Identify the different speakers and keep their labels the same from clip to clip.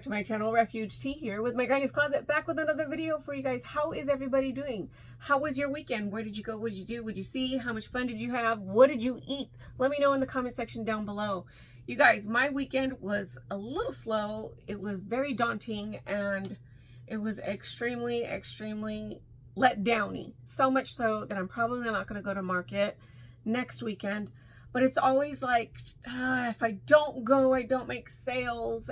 Speaker 1: back to my channel. Refuge Tea here with my Granny's Closet, back with another video for you guys. How is everybody doing? How was your weekend? Where did you go? What did you do? What did you see? How much fun did you have? What did you eat? Let me know in the comment section down below. You guys, my weekend was a little slow. It was very daunting and it was extremely let downy. So much so that I'm probably not going to go to market next weekend. But it's always like, if I don't go, I don't make sales.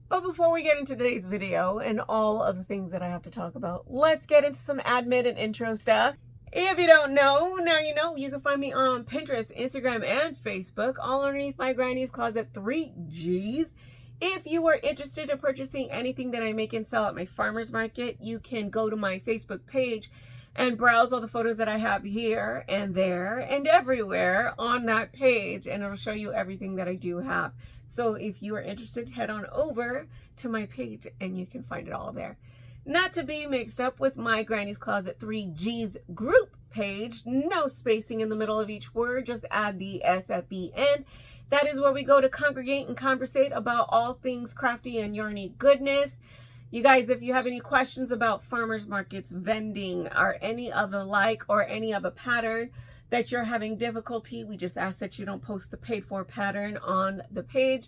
Speaker 1: But before we get into today's video and all of the things that I have to talk about, let's get into some admin and intro stuff. If you don't know, now you know. You can find me on Pinterest, Instagram, and Facebook, all underneath my Granny's Closet 3Gs. If you are interested in purchasing anything that I make and sell at my farmer's market, you can go to my Facebook page and browse all the photos that I have here and there and everywhere on that page, and it'll show you everything that I do have. So if you are interested, head on over to my page and you can find it all there. Not to be mixed up with my Granny's Closet 3Gs group page. No spacing in the middle of each word, just add the S at the end. That is where we go to congregate and conversate about all things crafty and yarny goodness. You guys, if you have any questions about farmers markets, vending, or any other like, or any other pattern that you're having difficulty, we just ask that you don't post the paid for pattern on the page.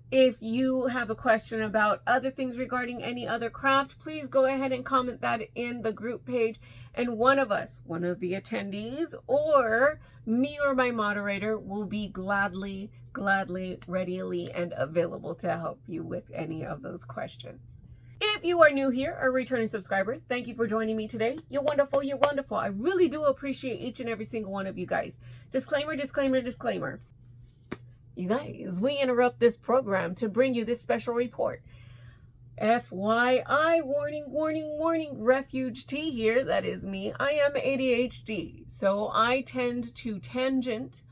Speaker 1: If you have a question about other things regarding any other craft, please go ahead and comment that in the group page. And one of us, one of the attendees, or me or my moderator will be gladly, readily, and available to help you with any of those questions. If you are new here or returning subscriber, thank you for joining me today. You're wonderful. You're wonderful. I really do appreciate each and every single one of you guys. Disclaimer, disclaimer, disclaimer. You guys, we interrupt this program to bring you this special report. FYI, warning, warning, warning, Refuge Tea here. That is me. I am ADHD, so I tend to tangent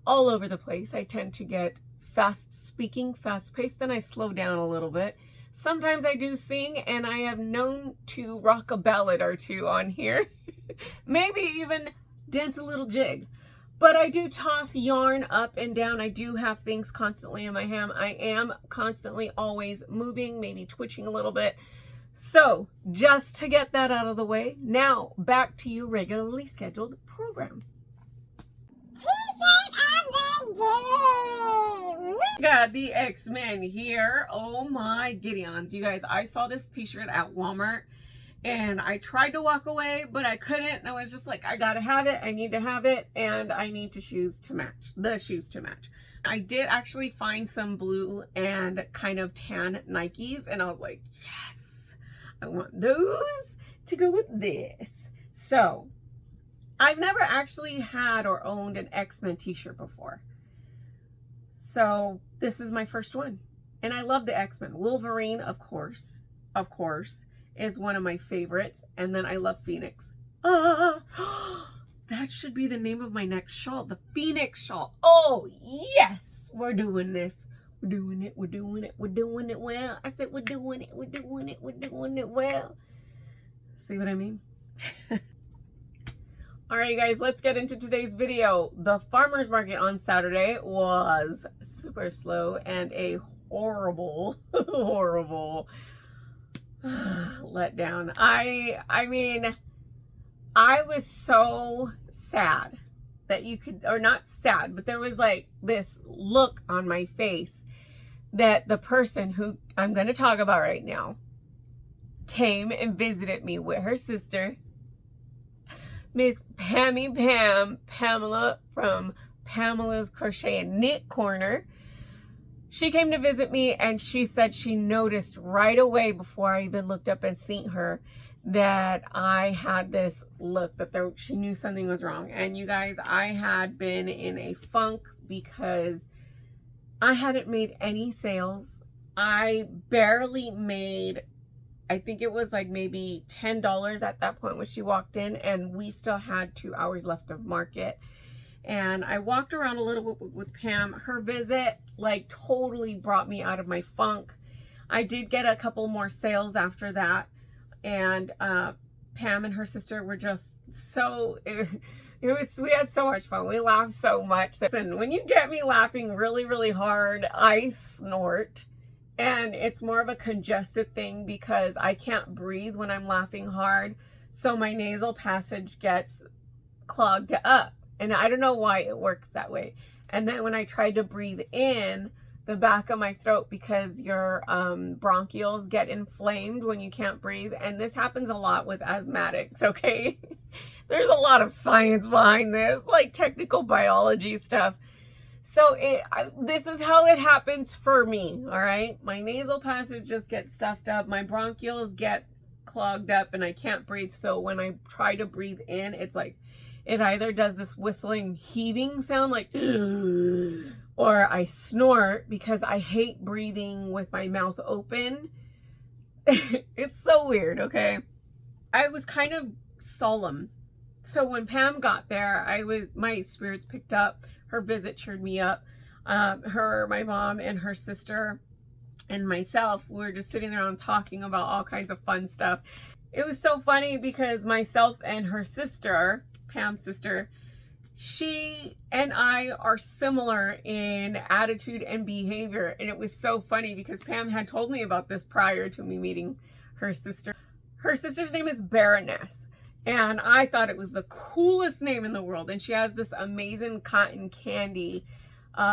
Speaker 1: all over the place. I tend to get fast speaking, fast paced, then I slow down a little bit. Sometimes I do sing, and I have known to rock a ballad or two on here. Maybe even dance a little jig. But I do toss yarn up and down. I do have things constantly in my hand. I am constantly always moving, maybe twitching a little bit. So just to get that out of the way, now back to your regularly scheduled program.
Speaker 2: T-shirt of the day.
Speaker 1: Got the X-Men here. Oh my Gideons. You guys, I saw this t-shirt at Walmart and I tried to walk away, but I couldn't. And I was just like, I gotta have it. I need to have it. And I need the shoes to match. I did actually find some blue and kind of tan Nikes. And I was like, yes, I want those to go with this. So I've never actually had or owned an X-Men t-shirt before. So this is my first one. And I love the X-Men. Wolverine, of course, is one of my favorites. And then I love Phoenix. That should be the name of my next shawl. The Phoenix shawl. Oh, yes. We're doing this. We're doing it. We're doing it. We're doing it well. I said we're doing it. We're doing it. We're doing it well. See what I mean? All right, guys, let's get into today's video. The farmer's market on Saturday was super slow and a horrible letdown. I mean, I was so sad that you could, or not sad, but there was like this look on my face that the person who I'm going to talk about right now came and visited me with her sister, Miss Pamela from Pamela's Crochet and Knit Corner. She came to visit me and she said she noticed right away before I even looked up and seen her that I had this look, that she knew something was wrong. And you guys, I had been in a funk because I hadn't made any sales. I barely made, I think it was like maybe $10 at that point when she walked in, and we still had 2 hours left of market. And I walked around a little bit with Pam. Her visit like totally brought me out of my funk. I did get a couple more sales after that. And Pam and her sister were just so, We had so much fun. We laughed so much. Listen, when you get me laughing really, really hard, I snort. And it's more of a congested thing because I can't breathe when I'm laughing hard. So my nasal passage gets clogged up. And I don't know why it works that way. And then when I try to breathe in, the back of my throat, because your bronchioles get inflamed when you can't breathe. And this happens a lot with asthmatics, okay? There's a lot of science behind this, like technical biology stuff. So this is how it happens for me, all right? My nasal passage just gets stuffed up. My bronchioles get clogged up and I can't breathe. So when I try to breathe in, it's like, it either does this whistling, heaving sound like, or I snort because I hate breathing with my mouth open. It's so weird, okay? I was kind of solemn. So when Pam got there, my spirits picked up. Her visit cheered me up. My mom and her sister and myself, we were just sitting around talking about all kinds of fun stuff. It was so funny because myself and her sister, Pam's sister, she and I are similar in attitude and behavior. And it was so funny because Pam had told me about this prior to me meeting her sister. Her sister's name is Baroness. And I thought it was the coolest name in the world. And she has this amazing cotton candy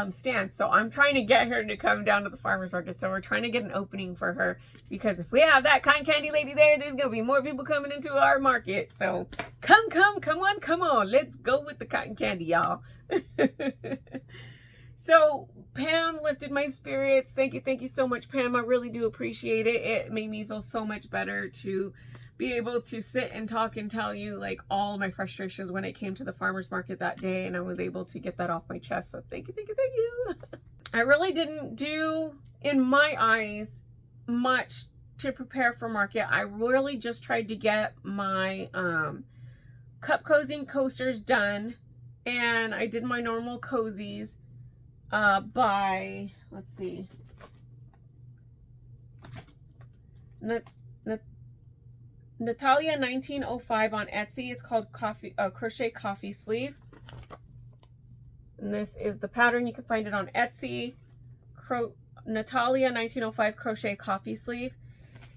Speaker 1: stand. So I'm trying to get her to come down to the farmer's market. So we're trying to get an opening for her. Because if we have that cotton candy lady there, there's going to be more people coming into our market. So come on. Let's go with the cotton candy, y'all. So Pam lifted my spirits. Thank you so much, Pam. I really do appreciate it. It made me feel so much better to be able to sit and talk and tell you like all my frustrations when it came to the farmer's market that day, and I was able to get that off my chest. So thank you. I really didn't do, in my eyes, much to prepare for market. I really just tried to get my cup cozying coasters done, and I did my normal cozies by, let's see, Natalia 1905 on Etsy. It's called Crochet Coffee Sleeve. And this is the pattern. You can find it on Etsy. Natalia 1905 Crochet Coffee Sleeve.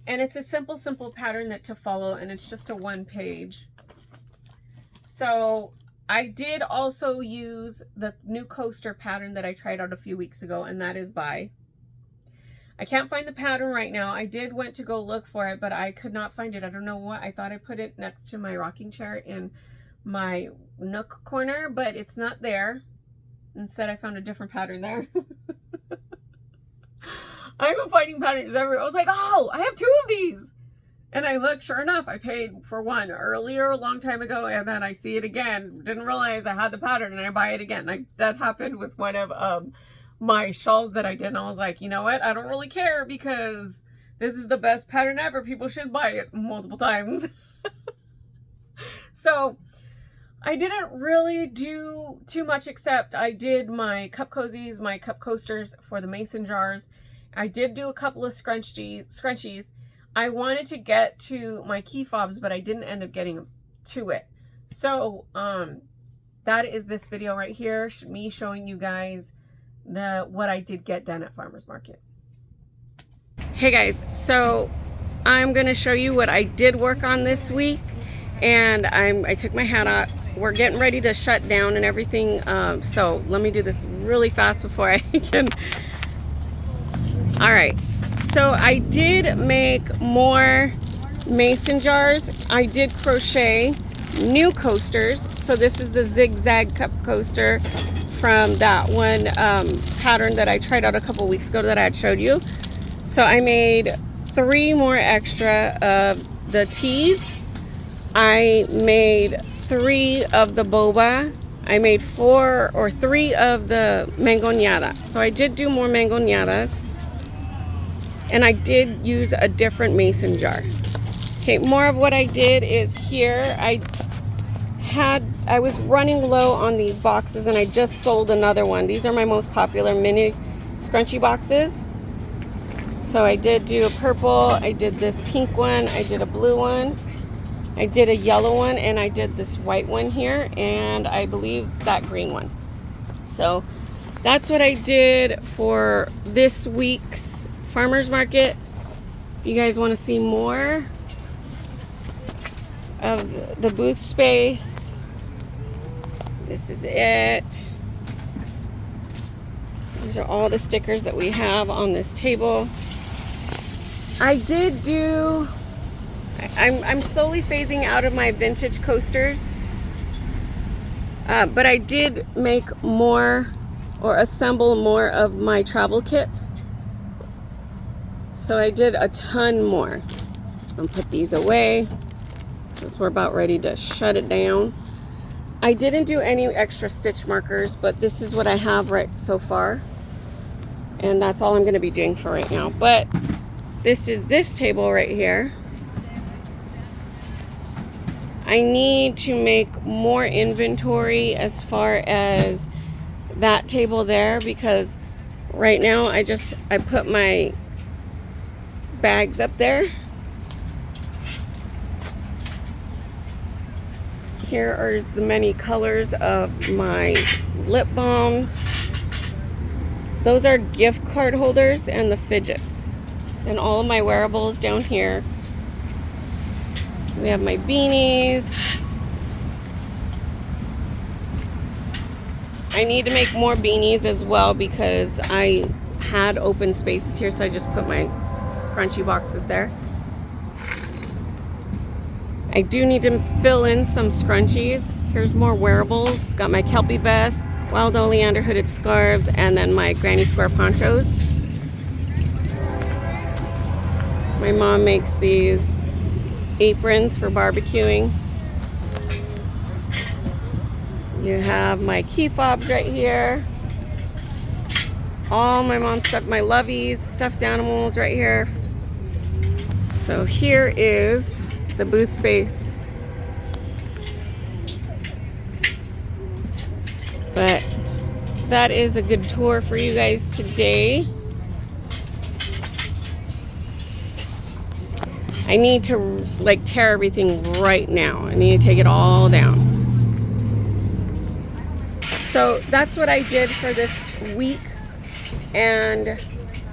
Speaker 1: And it's a simple pattern to follow, and it's just a 1 page. So I did also use the new coaster pattern that I tried out a few weeks ago, and that is by, I can't find the pattern right now. I went to go look for it, but I could not find it. I don't know what. I thought I put it next to my rocking chair in my nook corner, but it's not there. Instead, I found a different pattern there. I've been finding patterns everywhere. I was like, oh, I have 2 of these. And I looked, sure enough, I paid for one earlier a long time ago, and then I see it again. Didn't realize I had the pattern, and I buy it again. That happened with one of my shawls that I did, and I was like, you know what, I don't really care because this is the best pattern ever. People should buy it multiple times. So I didn't really do too much, except I did my cup cozies, my cup coasters for the mason jars. I did do a couple of scrunchies. I wanted to get to my key fobs, but I didn't end up getting to it. So that is this video right here, me showing you guys what I did get done at farmer's market. Hey guys, so I'm gonna show you what I did work on this week, and I took my hat off. We're getting ready to shut down and everything, so let me do this really fast before I can. All right, so I did make more mason jars. I did crochet new coasters. So this is the zigzag cup coaster from that one pattern that I tried out a couple weeks ago that I had showed you. So I made 3 more extra of the tees. I made 3 of the boba. I made 4 or 3 of the mangoñada. So I did do more mangoñadas. And I did use a different mason jar. Okay, more of what I did is here. I was running low on these boxes, and I just sold another one. These are my most popular mini scrunchie boxes. So I did do a purple, I did this pink one, I did a blue one, I did a yellow one and I did this white one here, and I believe that green one. So that's what I did for this week's farmers market. If you guys want to see more of the booth space, this is it. These are all the stickers that we have on this table. I did do, I'm slowly phasing out of my vintage coasters, but I did make more or assemble more of my travel kits. So I did a ton more. I'll put these away because we're about ready to shut it down. I didn't do any extra stitch markers, but this is what I have right so far. And that's all I'm going to be doing for right now. But this is this table right here. I need to make more inventory as far as that table there, because right now I put my bags up there. Here are the many colors of my lip balms. Those are gift card holders and the fidgets. And all of my wearables down here. We have my beanies. I need to make more beanies as well because I had open spaces here, so I just put my scrunchie boxes there. I do need to fill in some scrunchies. Here's more wearables. Got my Kelpie vest, wild oleander hooded scarves, and then my granny square ponchos. My mom makes these aprons for barbecuing. You have my key fobs right here. All my mom's stuff, my loveys, stuffed animals right here. So here is the booth space. But that is a good tour for you guys today. I need to like tear everything right now. I need to take it all down. So that's what I did for this week. And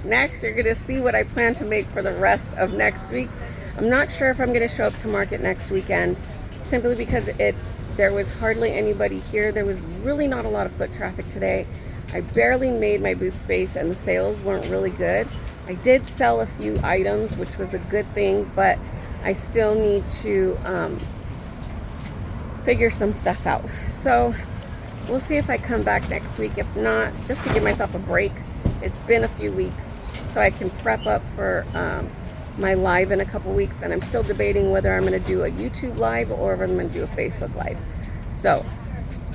Speaker 1: next you're gonna see what I plan to make for the rest of next week. I'm not sure if I'm gonna show up to market next weekend, simply because there was hardly anybody here. There was really not a lot of foot traffic today. I barely made my booth space and the sales weren't really good. I did sell a few items, which was a good thing, but I still need to figure some stuff out. So we'll see if I come back next week. If not, just to give myself a break. It's been a few weeks, so I can prep up for my live in a couple weeks, and I'm still debating whether I'm going to do a YouTube live or if I'm going to do a Facebook live. So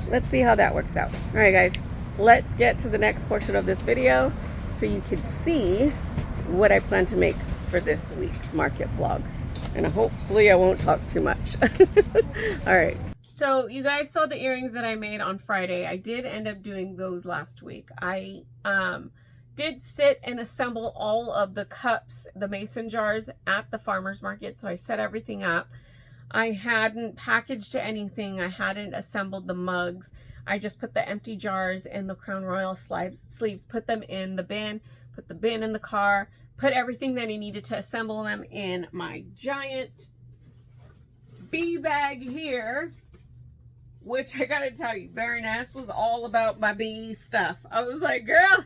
Speaker 1: let's see how that works out. All right, guys, let's get to the next portion of this video so you can see what I plan to make for this week's market vlog. And hopefully I won't talk too much. All right. So you guys saw the earrings that I made on Friday. I did end up doing those last week. I did sit and assemble all of the cups, the mason jars at the farmer's market. So I set everything up. I hadn't packaged anything. I hadn't assembled the mugs. I just put the empty jars in the Crown Royal sleeves, put them in the bin, put the bin in the car, put everything that I needed to assemble them in my giant bee bag here, which I gotta tell you, Baroness was all about my bee stuff. I was like, girl.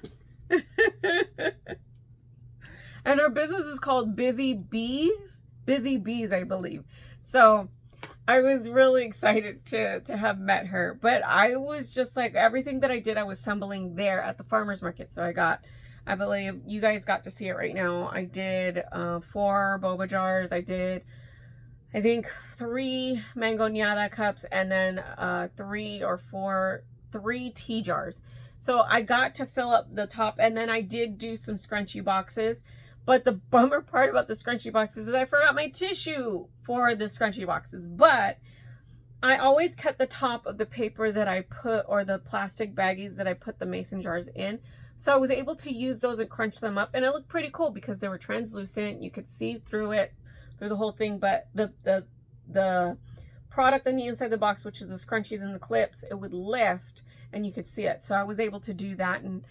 Speaker 1: And her business is called Busy Bees, I believe. So I was really excited to have met her, but I was just like, everything that I did, I was assembling there at the farmer's market. So I believe you guys got to see it right now. I did 4 boba jars. I did, I think, 3 mango nyada cups, and then 3 tea jars. So I got to fill up the top, and then I did do some scrunchie boxes. But the bummer part about the scrunchie boxes is I forgot my tissue for the scrunchie boxes. But I always cut the top of the paper that I put, or the plastic baggies that I put the mason jars in. So I was able to use those and crunch them up, and it looked pretty cool because they were translucent. You could see through it, through the whole thing, but the the product on the inside of the box, which is the scrunchies and the clips, it would lift and you could see it. So I was able to do that and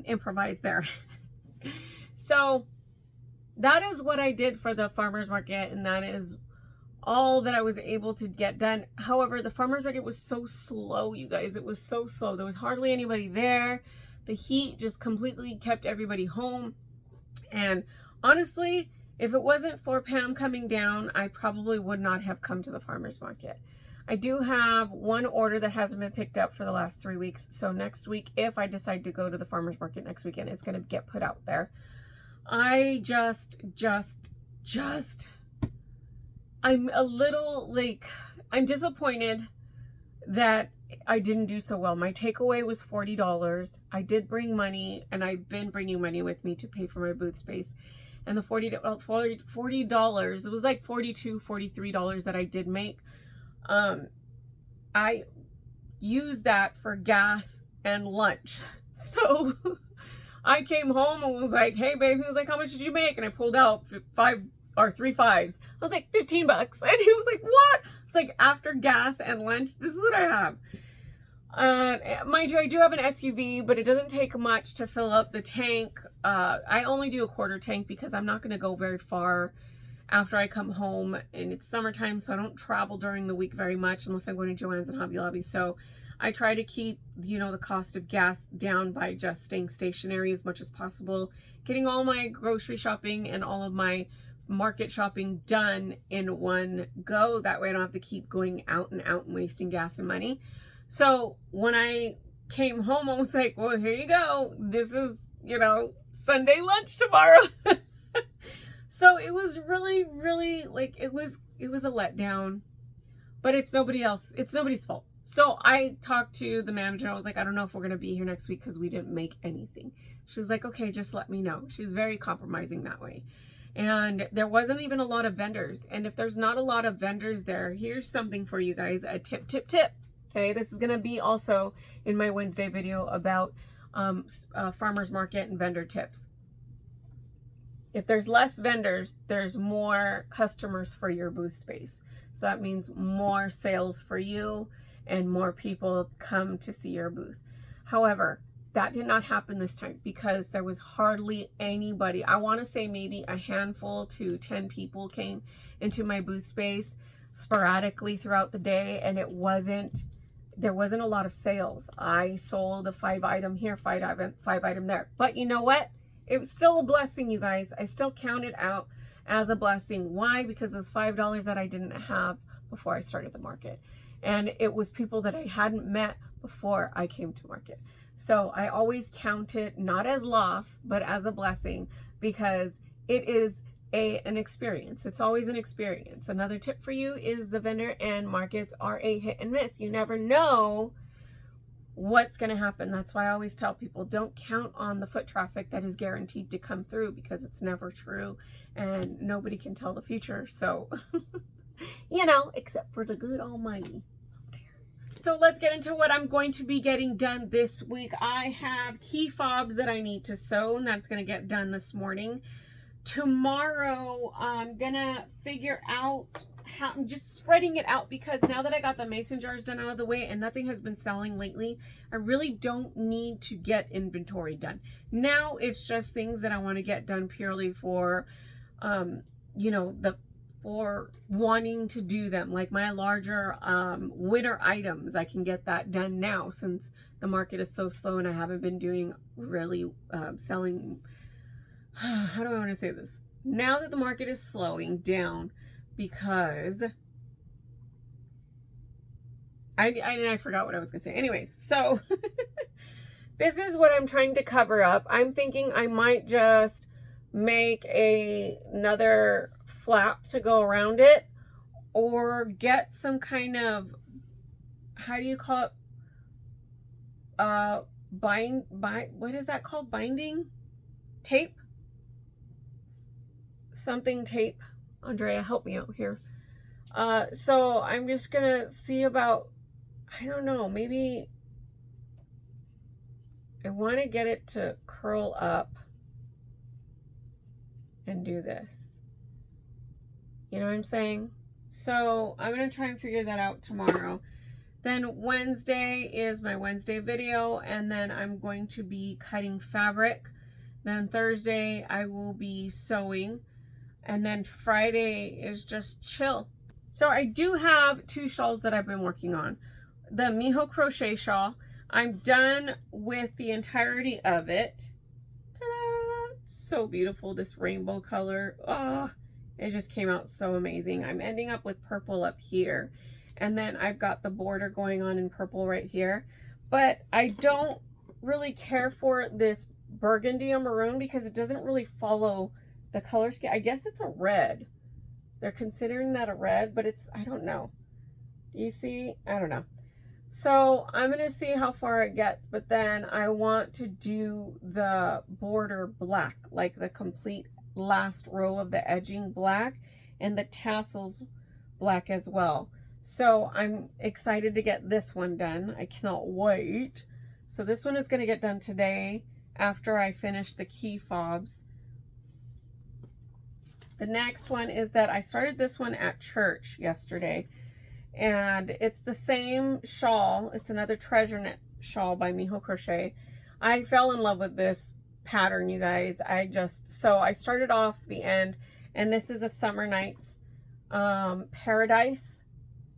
Speaker 1: improvise there. So that is what I did for the farmer's market, and that is all that I was able to get done. However, the farmer's market was so slow, you guys. It was so slow. There was hardly anybody there. The heat just completely kept everybody home. And honestly, if it wasn't for Pam coming down, I probably would not have come to the farmer's market. I do have one order that hasn't been picked up for the last 3 weeks. So next week, if I decide to go to the farmer's market next weekend, it's going to get put out there. I I'm a little like, I'm disappointed that I didn't do so well. My takeaway was $40. I did bring money, and I've been bringing money with me to pay for my booth space. And the $40, it was like $42, $43 that I did make. I used that for gas and lunch. So I came home and was like, hey babe, he was like, how much did you make? And I pulled out 3 fives. I was like, $15. And he was like, what? It's like, after gas and lunch, this is what I have. Mind you, I do have an SUV, but it doesn't take much to fill up the tank. I only do a quarter tank because I'm not going to go very far after I come home, and it's summertime, so I don't travel during the week very much unless I'm going to Joann's and Hobby Lobby. So I try to keep, you know, the cost of gas down by just staying stationary as much as possible, getting all my grocery shopping and all of my market shopping done in one go. That way I don't have to keep going out and wasting gas and money. So when I came home, I was like, well, here you go. This is, you know, Sunday lunch tomorrow. So it was really, like, it was a letdown, but it's nobody's fault. So I talked to the manager. I was like, I don't know if we're going to be here next week because we didn't make anything. She was like, okay, just let me know. She was very compromising that way. And there wasn't even a lot of vendors. And if there's not a lot of vendors there, here's something for you guys, a tip. Okay, this is going to be also in my Wednesday video about farmers market and vendor tips. If there's less vendors, there's more customers for your booth space. So that means more sales for you and more people come to see your booth. However, that did not happen this time because there was hardly anybody. I want to say maybe a handful to 10 people came into my booth space sporadically throughout the day, and there wasn't a lot of sales. I sold a 5-item here, 5-item there. But you know what? It was still a blessing, you guys. I still count it out as a blessing. Why? Because it was $5 that I didn't have before I started the market. And it was people that I hadn't met before I came to market. So I always count it not as loss, but as a blessing, because it is an experience. It's always an experience. Another tip for you is the vendor and markets are a hit and miss. You never know what's going to happen. That's why I always tell people, don't count on the foot traffic that is guaranteed to come through, because it's never true and nobody can tell the future. So, you know, except for the good almighty. So let's get into what I'm going to be getting done this week. I have key fobs that I need to sew, and that's going to get done this morning. Tomorrow, I'm going to figure out how, I'm just spreading it out, because now that I got the mason jars done out of the way and nothing has been selling lately, I really don't need to get inventory done. Now it's just things that I want to get done purely for, you know, for wanting to do them. Like my larger winter items, I can get that done now since the market is so slow and I haven't been doing really selling. How do I want to say this? Now that the market is slowing down, because I forgot what I was going to say. Anyways, so this is what I'm trying to cover up. I'm thinking I might just make another flap to go around it, or get some kind of, how do you call it? What is that called? Binding tape? Something tape. Andrea, help me out here. So I'm just gonna see about, I don't know, maybe I want to get it to curl up and do this. You know what I'm saying? So I'm going to try and figure that out tomorrow. Then Wednesday is my Wednesday video, and then I'm going to be cutting fabric. Then Thursday I will be sewing, and then Friday is just chill. So I do have 2 shawls that I've been working on. The MIJO Crochet shawl. I'm done with the entirety of it. Ta-da! So beautiful, this rainbow color. Oh, it just came out so amazing. I'm ending up with purple up here. And then I've got the border going on in purple right here. But I don't really care for this burgundy or maroon because it doesn't really follow the color scheme. I guess it's a red. They're considering that a red, but it's, I don't know. Do you see? I don't know. So I'm going to see how far it gets, but then I want to do the border black, like the complete last row of the edging black and the tassels black as well. So I'm excited to get this one done. I cannot wait. So this one is going to get done today after I finish the key fobs. The next one is that I started this one at church yesterday, and it's the same shawl. It's another treasure knit shawl by MIJO Crochet. I fell in love with this pattern, you guys. So I started off the end, and this is a Summer Nights Paradise.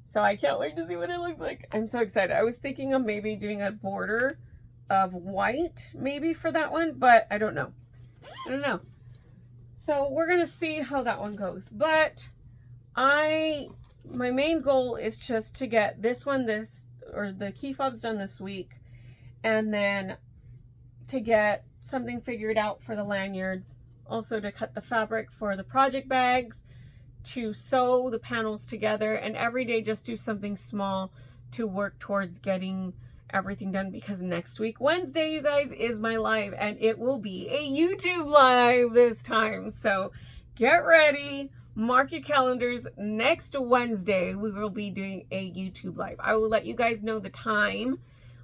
Speaker 1: So I can't wait to see what it looks like. I'm so excited. I was thinking of maybe doing a border of white maybe for that one, but I don't know. I don't know. So we're going to see how that one goes. But my main goal is just to get this one, or the key fobs done this week, and then to get something figured out for the lanyards, also to cut the fabric for the project bags, to sew the panels together, and every day just do something small to work towards getting everything done, because next week, Wednesday, you guys, is my live, and it will be a YouTube live this time. So get ready, mark your calendars. Next Wednesday, we will be doing a YouTube live. I will let you guys know the time,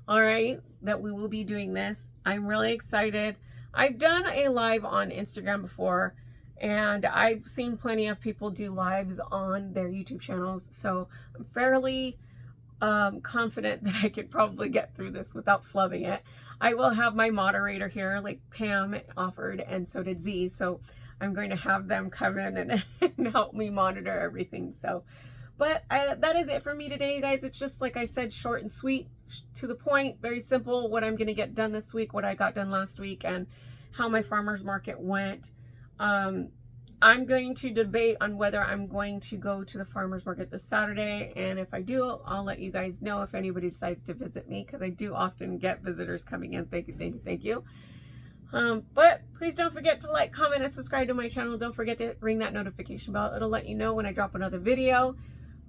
Speaker 1: all right, that we will be doing this. I'm really excited. I've done a live on Instagram before, and I've seen plenty of people do lives on their YouTube channels, so I'm fairly confident that I could probably get through this without flubbing it. I will have my moderator here, like Pam offered, and so did Z, so I'm going to have them come in and help me monitor everything. So, but that is it for me today, you guys. It's just, like I said, short and sweet, to the point, very simple, what I'm going to get done this week, what I got done last week, and how my farmer's market went. I'm going to debate on whether I'm going to go to the farmer's market this Saturday, and if I do, I'll let you guys know if anybody decides to visit me, because I do often get visitors coming in. Thank you, thank you, thank you. But please don't forget to like, comment, and subscribe to my channel. Don't forget to ring that notification bell. It'll let you know when I drop another video.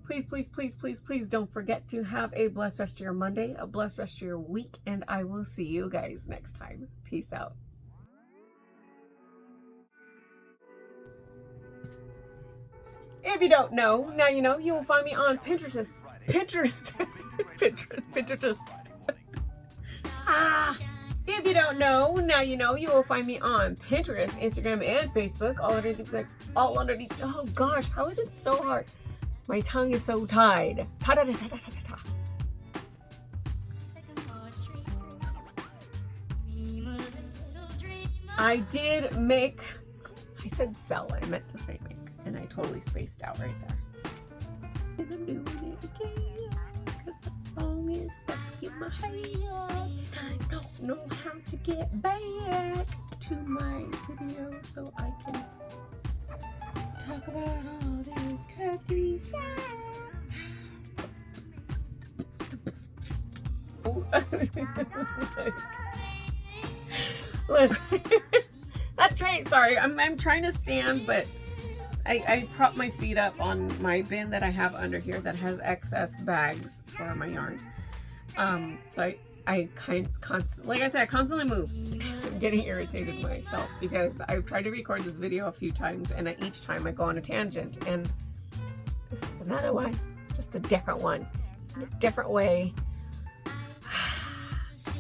Speaker 1: Please, please, please, please, please don't forget to have a blessed rest of your Monday, a blessed rest of your week, and I will see you guys next time. Peace out. If you don't know, now you know. You will find me on Pinterest. Pinterest. If you don't know, now you know. You will find me on Pinterest, Instagram, and Facebook. All underneath. Oh gosh, how is it so hard? My tongue is so tied. I did make. I said sell. I meant to say make. And I totally spaced out right there. I'm doing it again, because the song is stuck in my head. I don't know how to get back to my video so I can talk about all this crafty stuff. That train, sorry, I'm trying to stand, but I prop my feet up on my bin that I have under here that has excess bags for my yarn. So I constantly move. I'm getting irritated myself because I've tried to record this video a few times, and each time I go on a tangent, and this is another one, just a different one, in a different way.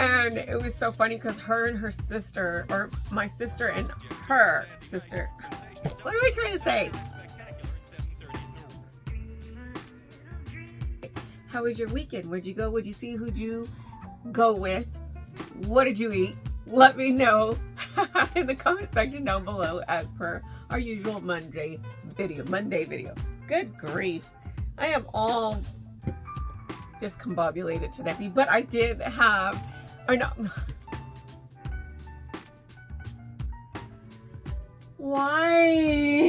Speaker 1: And it was so funny because her and her sister, or my sister and her sister, what am I trying to say? How was your weekend? Where'd you go? What'd you see? Who'd you go with? What did you eat? Let me know in the comment section down below, as per our usual Monday video. Good grief. I am all discombobulated today. But I did have, or no. Why?